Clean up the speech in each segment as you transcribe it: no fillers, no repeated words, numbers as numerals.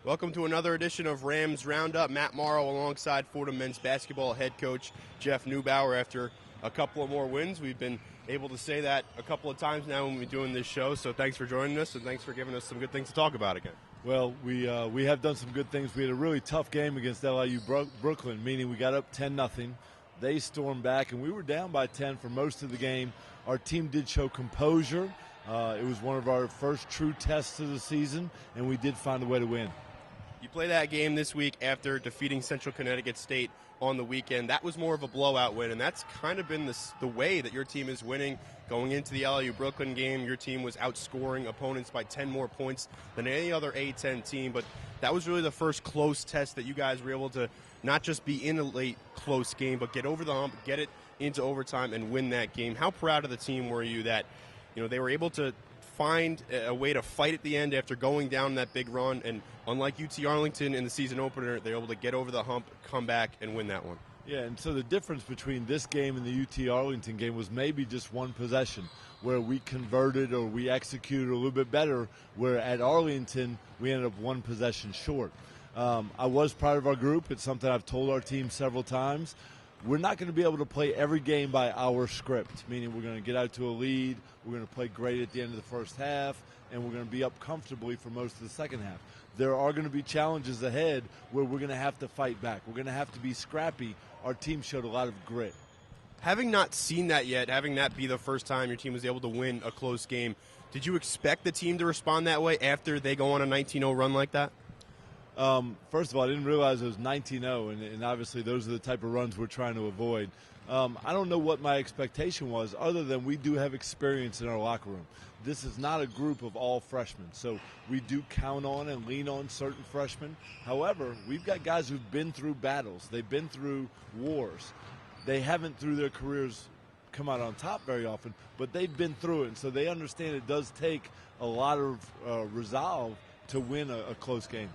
Welcome to another edition of Rams Roundup. Matt Moro alongside Fordham men's basketball head coach Jeff Neubauer. After a couple of more wins, we've been able to say that a couple of times now when we're doing this show. So thanks for joining us, and thanks for giving us some good things to talk about again. Well, we have done some good things. We had a really tough game against LIU Brooklyn, meaning we got up 10-0. They stormed back, and we were down by 10 for most of the game. Our team did show composure. It was one of our first true tests of the season, and we did find a way to win. You play that game this week after defeating Central Connecticut State on the weekend. That was more of a blowout win, and that's kind of been the way that your team is winning. Going into the LIU Brooklyn game, your team was outscoring opponents by 10 more points than any other A-10 team, but that was really the first close test that you guys were able to not just be in a late close game, but get over the hump, get it into overtime, and win that game. How proud of the team were you that they were able to find a way to fight at the end after going down that big run, and unlike UT Arlington in the season opener, they're able to get over the hump, come back, and win that one? Yeah, and so the difference between this game and the UT Arlington game was maybe just one possession where we converted or we executed a little bit better, where at Arlington we ended up one possession short. I was proud of our group. It's something I've told our team several times. We're not going to be able to play every game by our script, meaning we're going to get out to a lead, we're going to play great at the end of the first half, and we're going to be up comfortably for most of the second half. There are going to be challenges ahead where we're going to have to fight back. We're going to have to be scrappy. Our team showed a lot of grit. Having not seen that yet, having that be the first time your team was able to win a close game, did you expect the team to respond that way after they go on a 19-0 run like that? First of all, I didn't realize it was 19-0, and obviously those are the type of runs we're trying to avoid. I don't know what my expectation was, other than we do have experience in our locker room. This is not a group of all freshmen, so we do count on and lean on certain freshmen. However, we've got guys who've been through battles. They've been through wars. They haven't, through their careers, come out on top very often, but they've been through it, and so they understand it does take a lot of resolve to win a close game.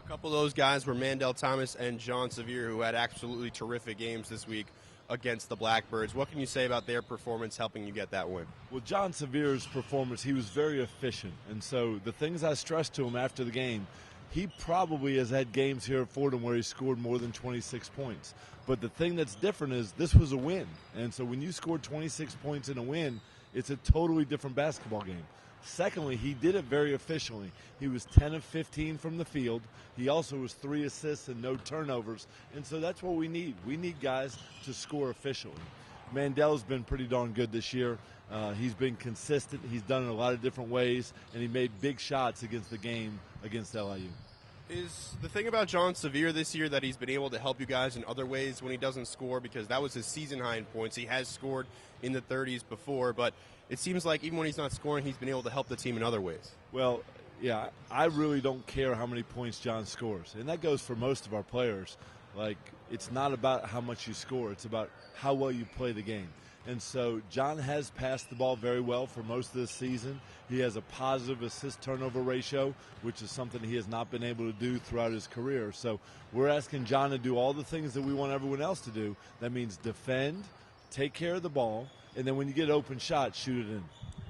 A couple of those guys were Mandell Thomas and John Sevier, who had absolutely terrific games this week against the Blackbirds. What can you say about their performance helping you get that win? Well, John Sevier's performance, he was very efficient. And so the things I stressed to him after the game, he probably has had games here at Fordham where he scored more than 26 points. But the thing that's different is this was a win. And so when you scored 26 points in a win, it's a totally different basketball game. Secondly, he did it very efficiently. He was 10 of 15 from the field. He also was 3 assists and no turnovers. And so that's what we need. We need guys to score efficiently. Mandell's been pretty darn good this year. He's been consistent. He's done it in a lot of different ways, and he made big shots against the game against LIU. Is the thing about John Sevier this year that he's been able to help you guys in other ways when he doesn't score? Because that was his season high in points. He has scored in the 30s before, but it seems like even when he's not scoring, he's been able to help the team in other ways. Well, yeah, I really don't care how many points John scores, and that goes for most of our players. Like, it's not about how much you score. It's about how well you play the game. And so John has passed the ball very well for most of this season. He has a positive assist-turnover ratio, which is something he has not been able to do throughout his career. So we're asking John to do all the things that we want everyone else to do. That means defend, take care of the ball, and then when you get an open shot, shoot it in.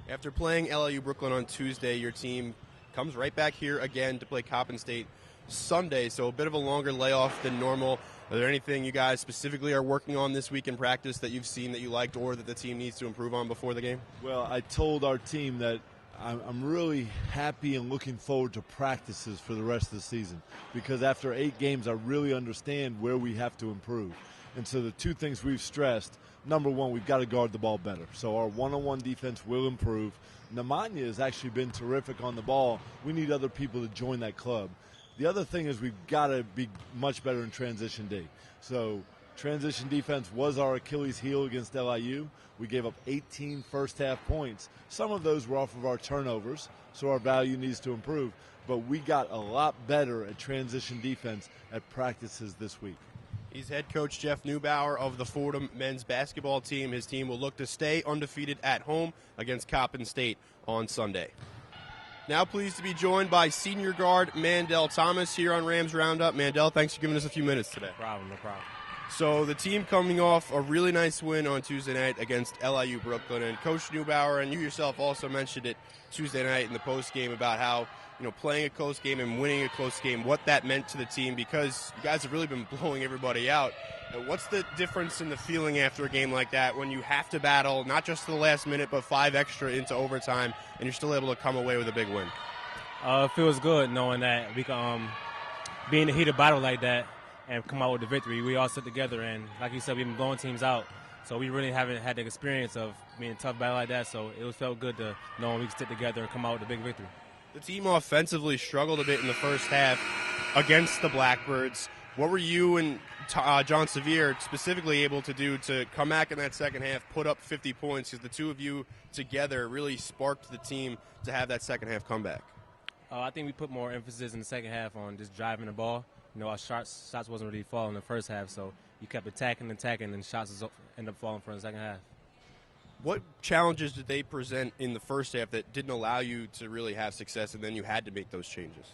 After playing LIU Brooklyn on Tuesday, your team comes right back here again to play Coppin State Sunday, so a bit of a longer layoff than normal. Are there anything you guys specifically are working on this week in practice that you've seen that you liked or that the team needs to improve on before the game? Well, I told our team that I'm really happy and looking forward to practices for the rest of the season, because after 8 games, I really understand where we have to improve. And so the 2 things we've stressed, number one, we've got to guard the ball better. So our one-on-one defense will improve. Nemanja has actually been terrific on the ball. We need other people to join that club. The other thing is we've got to be much better in transition D. So transition defense was our Achilles heel against LIU. We gave up 18 first-half points. Some of those were off of our turnovers, so our value needs to improve. But we got a lot better at transition defense at practices this week. He's head coach Jeff Neubauer of the Fordham men's basketball team. His team will look to stay undefeated at home against Coppin State on Sunday. Now pleased to be joined by senior guard Mandell Thomas here on Rams Roundup. Mandell, thanks for giving us a few minutes today. No problem. So the team coming off a really nice win on Tuesday night against LIU Brooklyn, and Coach Neubauer and you yourself also mentioned it Tuesday night in the post game about how playing a close game and winning a close game, what that meant to the team, because you guys have really been blowing everybody out. What's the difference in the feeling after a game like that when you have to battle not just to the last minute but 5 extra into overtime and you're still able to come away with a big win? It feels good knowing that we can be in the heat of battle like that and come out with the victory. We all sit together, and like you said, we've been blowing teams out. So we really haven't had the experience of being in a tough battle like that, so it felt good to know we can stick together and come out with a big victory. The team offensively struggled a bit in the first half against the Blackbirds. What were you and John Sevier specifically able to do to come back in that second half, put up 50 points, because the two of you together really sparked the team to have that second half comeback? I think we put more emphasis in the second half on just driving the ball. Our shots wasn't really falling in the first half, so you kept attacking, and shots end up falling for the second half. What challenges did they present in the first half that didn't allow you to really have success, and then you had to make those changes?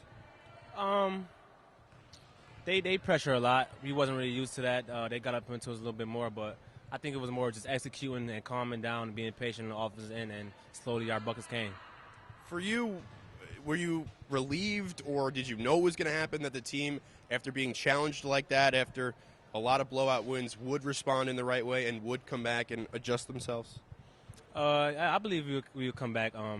They pressure a lot. We wasn't really used to that. They got up into us a little bit more, but I think it was more just executing and calming down and being patient on the offensive end, and slowly our buckets came. For you, were you relieved, or did you know it was going to happen, that the team, after being challenged like that, after a lot of blowout wins, would respond in the right way and would come back and adjust themselves? I believe we would come back. I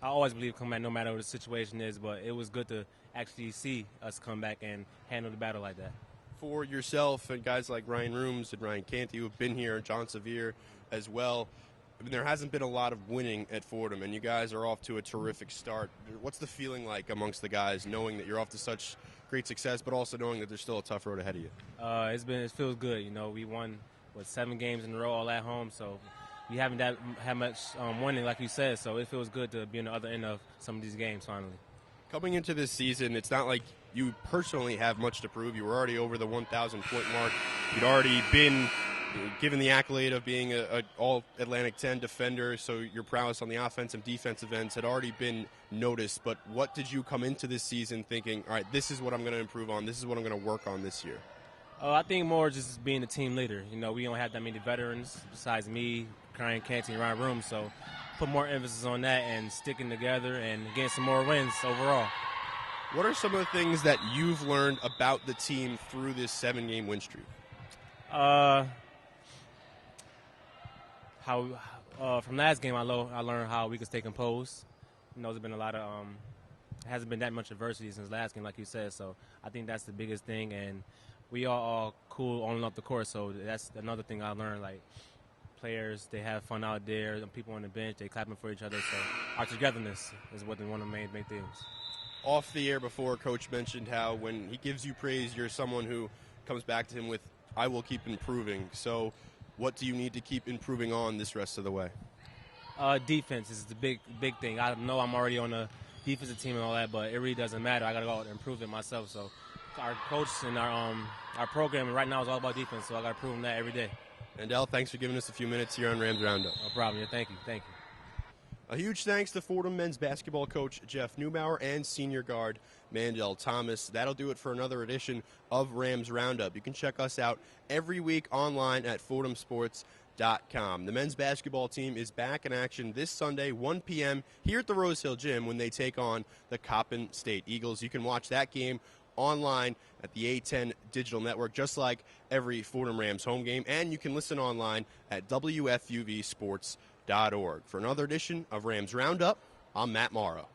always believe come back no matter what the situation is, but it was good to actually see us come back and handle the battle like that. For yourself and guys like Ryan Rooms and Ryan Canty who have been here, John Sevier as well, there hasn't been a lot of winning at Fordham, and you guys are off to a terrific start. What's the feeling like amongst the guys, knowing that you're off to such great success, but also knowing that there's still a tough road ahead of you? It feels good. We won 7 games in a row all at home, so we haven't had much winning, like you said. So it feels good to be on the other end of some of these games finally. Coming into this season, it's not like you personally have much to prove. You were already over the 1,000-point mark. You'd already been given the accolade of being an All-Atlantic 10 defender, so your prowess on the offensive, defensive ends had already been noticed. But what did you come into this season thinking, all right, this is what I'm going to improve on, this is what I'm going to work on this year? I think more just being the team leader. We don't have that many veterans besides me, Ryan Canty, and Ryan Rooms, so put more emphasis on that and sticking together and getting some more wins overall. What are some of the things that you've learned about the team through this 7-game win streak? From last game, I learned how we could stay composed. There's been a lot of it hasn't been that much adversity since last game, like you said. So I think that's the biggest thing, and we are all cool on and off the court. So that's another thing I learned. Like, players, they have fun out there. People on the bench, they clapping for each other. So our togetherness is one of the main things. Off the air before, Coach mentioned how when he gives you praise, you're someone who comes back to him with, I will keep improving. So what do you need to keep improving on this rest of the way? Defense is the big thing. I know I'm already on the defensive team and all that, but it really doesn't matter. I got to go out and improve it myself. So our coach and our program right now is all about defense, so I got to prove them that every day. Mandell, thanks for giving us a few minutes here on Rams Roundup. No problem. Yeah, thank you. A huge thanks to Fordham men's basketball coach Jeff Neubauer and senior guard Mandell Thomas. That'll do it for another edition of Rams Roundup. You can check us out every week online at FordhamSports.com. The men's basketball team is back in action this Sunday, 1 p.m. here at the Rose Hill Gym when they take on the Coppin State Eagles. You can watch that game online at the A10 Digital Network, just like every Fordham Rams home game, and you can listen online at WFUV Sports.org. For another edition of Rams Roundup, I'm Matt Moro.